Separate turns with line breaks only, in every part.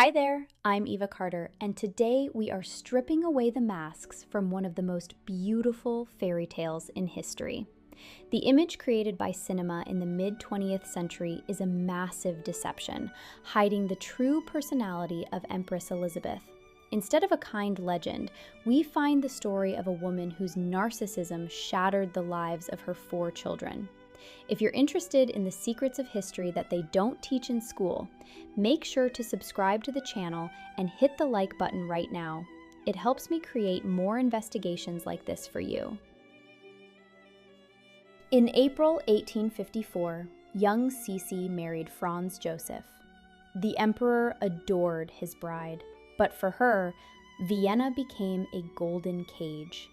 Hi there, I'm Eva Carter, and today we are stripping away the masks from one of the most beautiful fairy tales in history. The image created by cinema in the mid-20th century is a massive deception, hiding the true personality of Empress Elizabeth. Instead of a kind legend, we find the story of a woman whose narcissism shattered the lives of her 4 children. If you're interested in the secrets of history that they don't teach in school, make sure to subscribe to the channel and hit the like button right now. It helps me create more investigations like this for you. In April 1854, young Sissi married Franz Joseph. The emperor adored his bride, but for her, Vienna became a golden cage.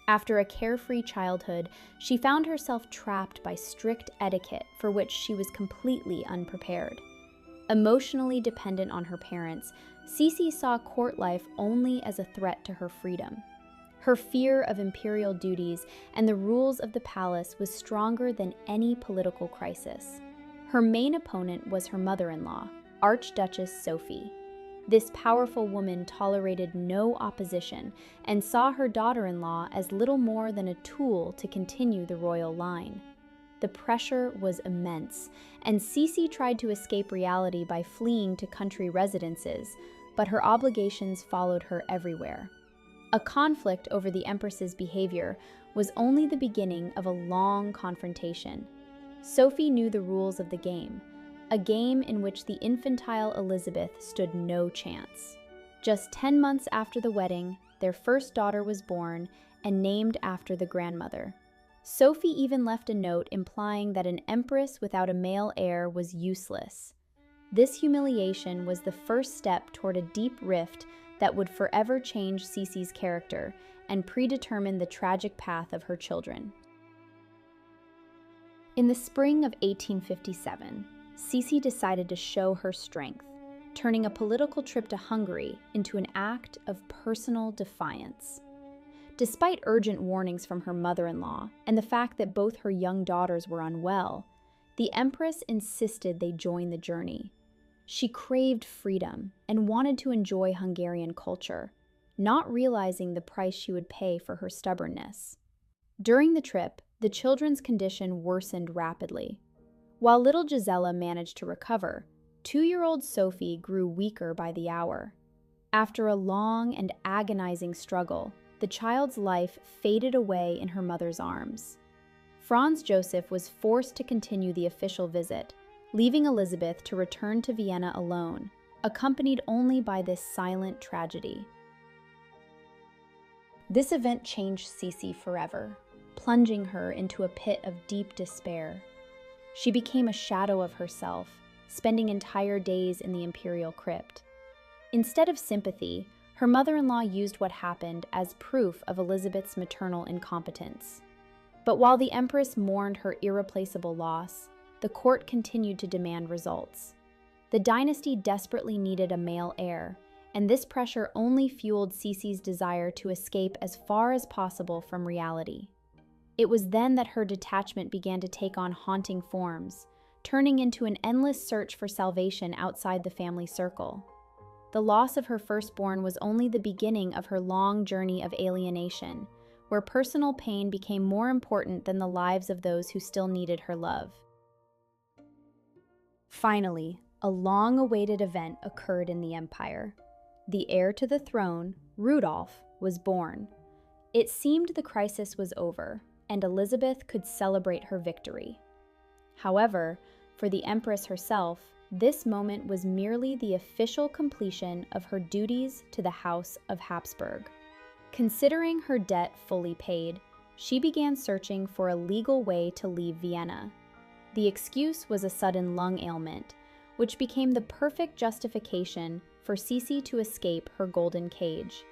After a carefree childhood, she found herself trapped by strict etiquette for which she was completely unprepared. Emotionally dependent on her parents, Sissi saw court life only as a threat to her freedom. Her fear of imperial duties and the rules of the palace was stronger than any political crisis. Her main opponent was her mother-in-law, Archduchess Sophie. This powerful woman tolerated no opposition and saw her daughter-in-law as little more than a tool to continue the royal line. The pressure was immense, and Sissi tried to escape reality by fleeing to country residences, but her obligations followed her everywhere. A conflict over the Empress's behavior was only the beginning of a long confrontation. Sophie knew the rules of the game, a game in which the infantile Elizabeth stood no chance. Just 10 months after the wedding, their first daughter was born and named after the grandmother. Sophie even left a note implying that an empress without a male heir was useless. This humiliation was the first step toward a deep rift that would forever change Sissi's character and predetermine the tragic path of her children. In the spring of 1857, Sissi decided to show her strength, turning a political trip to Hungary into an act of personal defiance. Despite urgent warnings from her mother-in-law and the fact that both her young daughters were unwell, the Empress insisted they join the journey. She craved freedom and wanted to enjoy Hungarian culture, not realizing the price she would pay for her stubbornness. During the trip, the children's condition worsened rapidly. While little Gisela managed to recover, 2-year-old Sophie grew weaker by the hour. After a long and agonizing struggle, the child's life faded away in her mother's arms. Franz Joseph was forced to continue the official visit, leaving Elizabeth to return to Vienna alone, accompanied only by this silent tragedy. This event changed Sissi forever, plunging her into a pit of deep despair. She became a shadow of herself, spending entire days in the imperial crypt. Instead of sympathy, her mother-in-law used what happened as proof of Elizabeth's maternal incompetence. But while the Empress mourned her irreplaceable loss, the court continued to demand results. The dynasty desperately needed a male heir, and this pressure only fueled Sissi's desire to escape as far as possible from reality. It was then that her detachment began to take on haunting forms, turning into an endless search for salvation outside the family circle. The loss of her firstborn was only the beginning of her long journey of alienation, where personal pain became more important than the lives of those who still needed her love. Finally, a long-awaited event occurred in the empire. The heir to the throne, Rudolph, was born. It seemed the crisis was over, and Elizabeth could celebrate her victory. However, for the Empress herself, this moment was merely the official completion of her duties to the House of Habsburg. Considering her debt fully paid, she began searching for a legal way to leave Vienna. The excuse was a sudden lung ailment, which became the perfect justification for Sissi to escape her golden cage.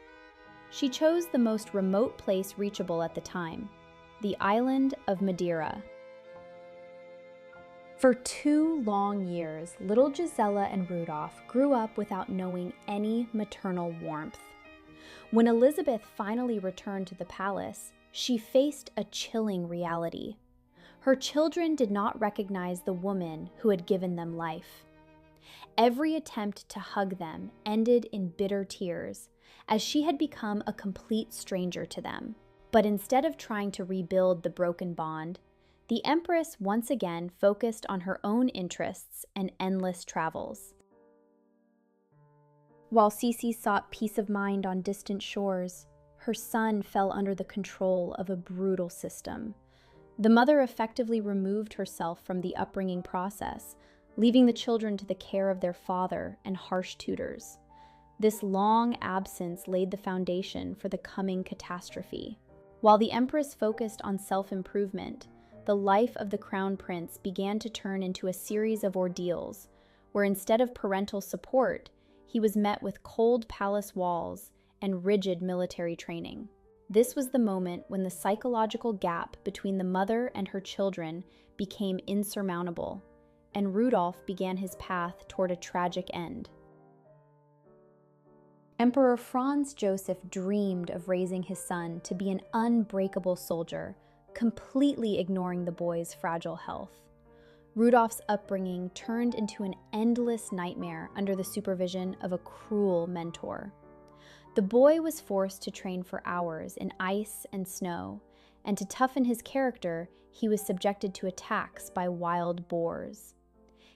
She chose the most remote place reachable at the time, the island of Madeira. For 2 long years, little Gisela and Rudolph grew up without knowing any maternal warmth. When Elizabeth finally returned to the palace, she faced a chilling reality. Her children did not recognize the woman who had given them life. Every attempt to hug them ended in bitter tears, as she had become a complete stranger to them. But instead of trying to rebuild the broken bond, the Empress once again focused on her own interests and endless travels. While Sissi sought peace of mind on distant shores, her son fell under the control of a brutal system. The mother effectively removed herself from the upbringing process, leaving the children to the care of their father and harsh tutors. This long absence laid the foundation for the coming catastrophe. While the Empress focused on self-improvement, the life of the Crown Prince began to turn into a series of ordeals, where instead of parental support, he was met with cold palace walls and rigid military training. This was the moment when the psychological gap between the mother and her children became insurmountable, and Rudolf began his path toward a tragic end. Emperor Franz Joseph dreamed of raising his son to be an unbreakable soldier, completely ignoring the boy's fragile health. Rudolf's upbringing turned into an endless nightmare under the supervision of a cruel mentor. The boy was forced to train for hours in ice and snow, and to toughen his character, he was subjected to attacks by wild boars.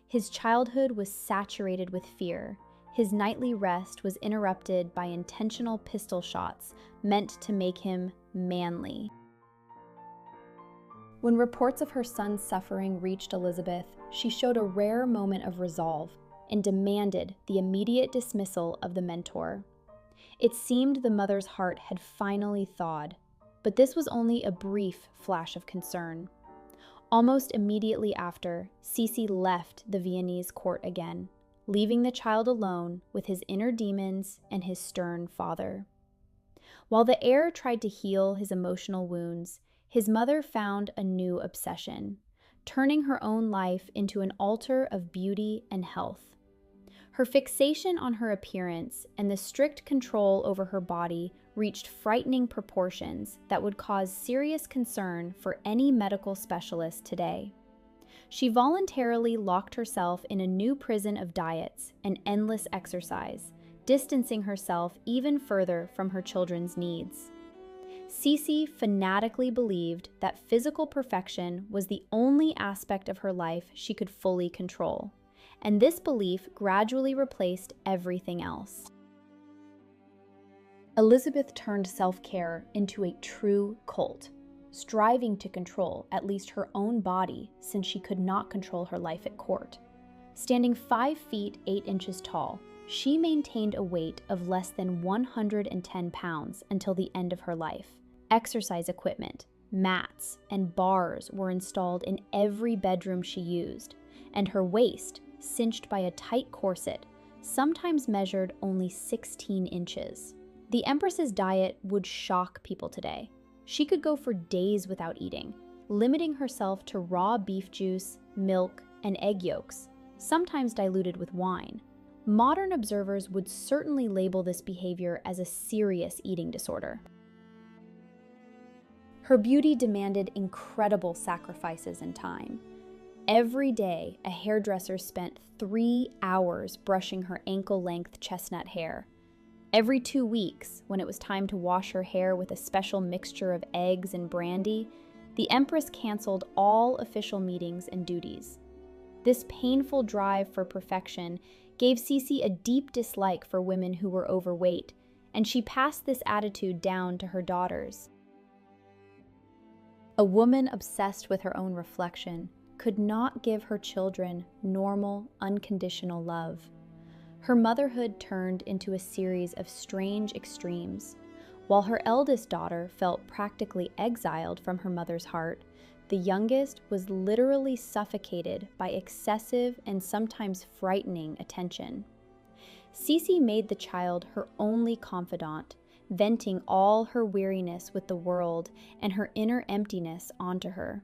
His childhood was saturated with fear. His nightly rest was interrupted by intentional pistol shots meant to make him manly. When reports of her son's suffering reached Elizabeth, she showed a rare moment of resolve and demanded the immediate dismissal of the mentor. It seemed the mother's heart had finally thawed, but this was only a brief flash of concern. Almost immediately after, Sissi left the Viennese court again, leaving the child alone with his inner demons and his stern father. While the heir tried to heal his emotional wounds, his mother found a new obsession, turning her own life into an altar of beauty and health. Her fixation on her appearance and the strict control over her body reached frightening proportions that would cause serious concern for any medical specialist today. She voluntarily locked herself in a new prison of diets and endless exercise, distancing herself even further from her children's needs. Sissi fanatically believed that physical perfection was the only aspect of her life she could fully control, and this belief gradually replaced everything else. Elizabeth turned self-care into a true cult, striving to control at least her own body since she could not control her life at court. Standing 5 feet 8 inches tall, she maintained a weight of less than 110 pounds until the end of her life. Exercise equipment, mats, and bars were installed in every bedroom she used, and her waist, cinched by a tight corset, sometimes measured only 16 inches. The Empress's diet would shock people today. She could go for days without eating, limiting herself to raw beef juice, milk, and egg yolks, sometimes diluted with wine. Modern observers would certainly label this behavior as a serious eating disorder. Her beauty demanded incredible sacrifices and time. Every day, a hairdresser spent 3 hours brushing her ankle-length chestnut hair. Every 2 weeks, when it was time to wash her hair with a special mixture of eggs and brandy, the Empress canceled all official meetings and duties. This painful drive for perfection gave Sissi a deep dislike for women who were overweight, and she passed this attitude down to her daughters. A woman obsessed with her own reflection could not give her children normal, unconditional love. Her motherhood turned into a series of strange extremes. While her eldest daughter felt practically exiled from her mother's heart, the youngest was literally suffocated by excessive and sometimes frightening attention. Sissi made the child her only confidant, venting all her weariness with the world and her inner emptiness onto her.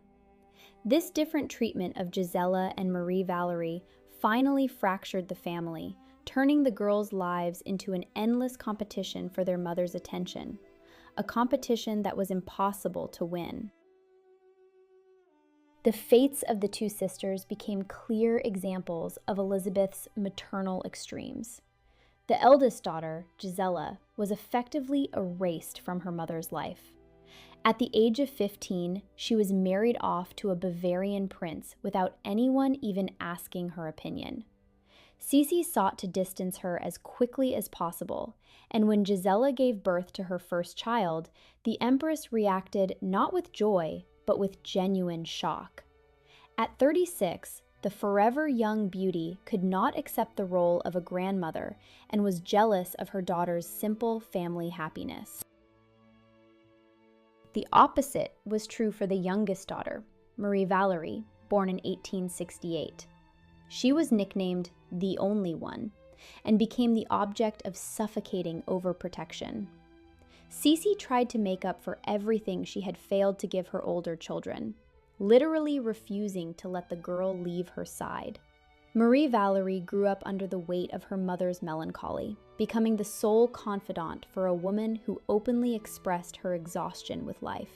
This different treatment of Gisela and Marie Valerie finally fractured the family, turning the girls' lives into an endless competition for their mother's attention, a competition that was impossible to win. The fates of the two sisters became clear examples of Elizabeth's maternal extremes. The eldest daughter, Gisela, was effectively erased from her mother's life. At the age of 15, she was married off to a Bavarian prince without anyone even asking her opinion. Sissi sought to distance her as quickly as possible, and when Gisela gave birth to her first child, the Empress reacted not with joy, but with genuine shock. At 36, the forever young beauty could not accept the role of a grandmother and was jealous of her daughter's simple family happiness. The opposite was true for the youngest daughter, Marie Valerie, born in 1868. She was nicknamed the Only One and became the object of suffocating overprotection. Sissi tried to make up for everything she had failed to give her older children, literally refusing to let the girl leave her side. Marie Valerie grew up under the weight of her mother's melancholy, becoming the sole confidant for a woman who openly expressed her exhaustion with life.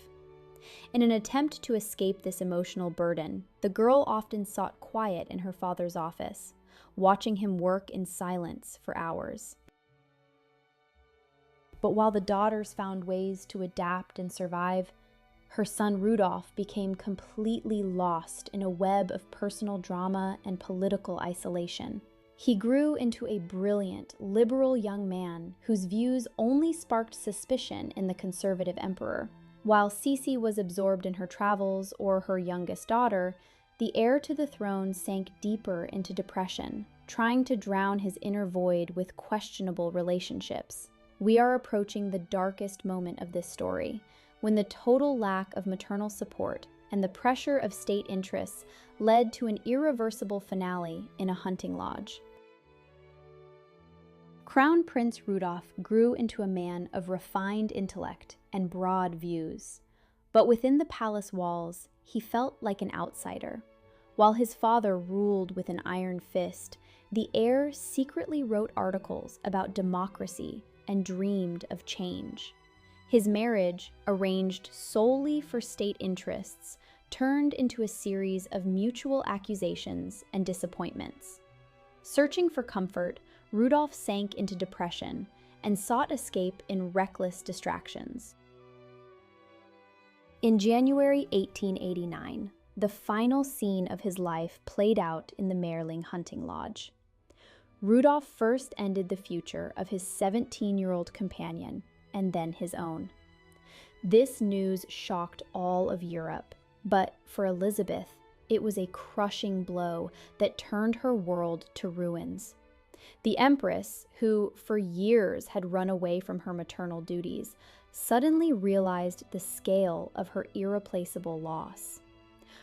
In an attempt to escape this emotional burden, the girl often sought quiet in her father's office, watching him work in silence for hours. But while the daughters found ways to adapt and survive, her son Rudolph became completely lost in a web of personal drama and political isolation. He grew into a brilliant, liberal young man whose views only sparked suspicion in the conservative emperor. While Sissi was absorbed in her travels or her youngest daughter, the heir to the throne sank deeper into depression, trying to drown his inner void with questionable relationships. We are approaching the darkest moment of this story, when the total lack of maternal support and the pressure of state interests led to an irreversible finale in a hunting lodge. Crown Prince Rudolph grew into a man of refined intellect and broad views, but within the palace walls, he felt like an outsider. While his father ruled with an iron fist, the heir secretly wrote articles about democracy and dreamed of change. His marriage, arranged solely for state interests, turned into a series of mutual accusations and disappointments. Searching for comfort, Rudolph sank into depression and sought escape in reckless distractions. In January 1889, the final scene of his life played out in the Merling hunting lodge. Rudolph first ended the future of his 17-year-old companion, and then his own. This news shocked all of Europe, but for Elizabeth, it was a crushing blow that turned her world to ruins. The Empress, who for years had run away from her maternal duties, suddenly realized the scale of her irreplaceable loss.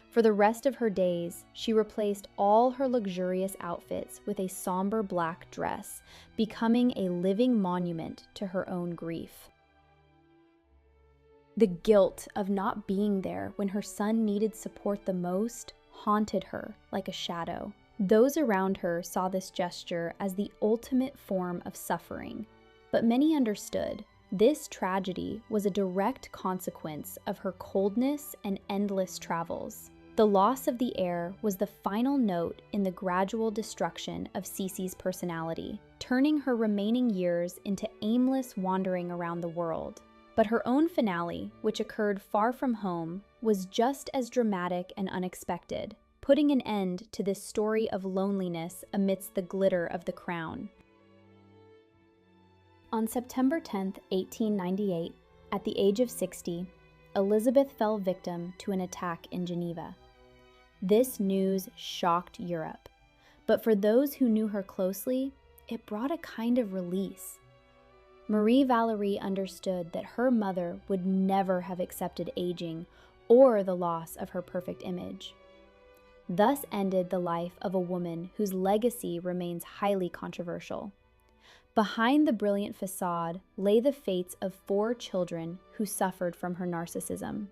For the rest of her days, she replaced all her luxurious outfits with a somber black dress, becoming a living monument to her own grief. The guilt of not being there when her son needed support the most haunted her like a shadow. Those around her saw this gesture as the ultimate form of suffering, but many understood this tragedy was a direct consequence of her coldness and endless travels. The loss of the heir was the final note in the gradual destruction of Sissi's personality, turning her remaining years into aimless wandering around the world. But her own finale, which occurred far from home, was just as dramatic and unexpected, putting an end to this story of loneliness amidst the glitter of the crown. On September 10, 1898, at the age of 60, Elizabeth fell victim to an attack in Geneva. This news shocked Europe, but for those who knew her closely, it brought a kind of release. Marie Valerie understood that her mother would never have accepted aging or the loss of her perfect image. Thus ended the life of a woman whose legacy remains highly controversial. Behind the brilliant facade lay the fates of 4 children who suffered from her narcissism.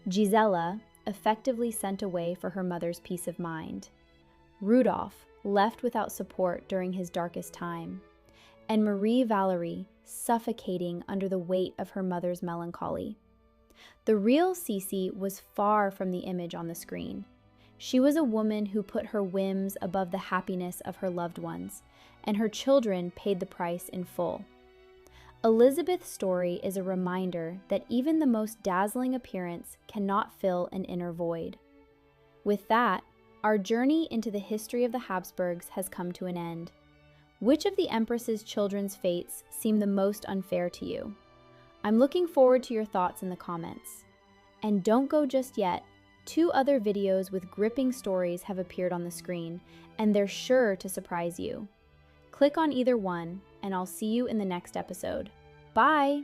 Gisela, effectively sent away for her mother's peace of mind. Rudolph, left without support during his darkest time. And Marie Valerie, suffocating under the weight of her mother's melancholy. The real Sissi was far from the image on the screen. She was a woman who put her whims above the happiness of her loved ones, and her children paid the price in full. Elizabeth's story is a reminder that even the most dazzling appearance cannot fill an inner void. With that, our journey into the history of the Habsburgs has come to an end. Which of the Empress's children's fates seem the most unfair to you? I'm looking forward to your thoughts in the comments. And don't go just yet. 2 other videos with gripping stories have appeared on the screen, and they're sure to surprise you. Click on either one, and I'll see you in the next episode. Bye!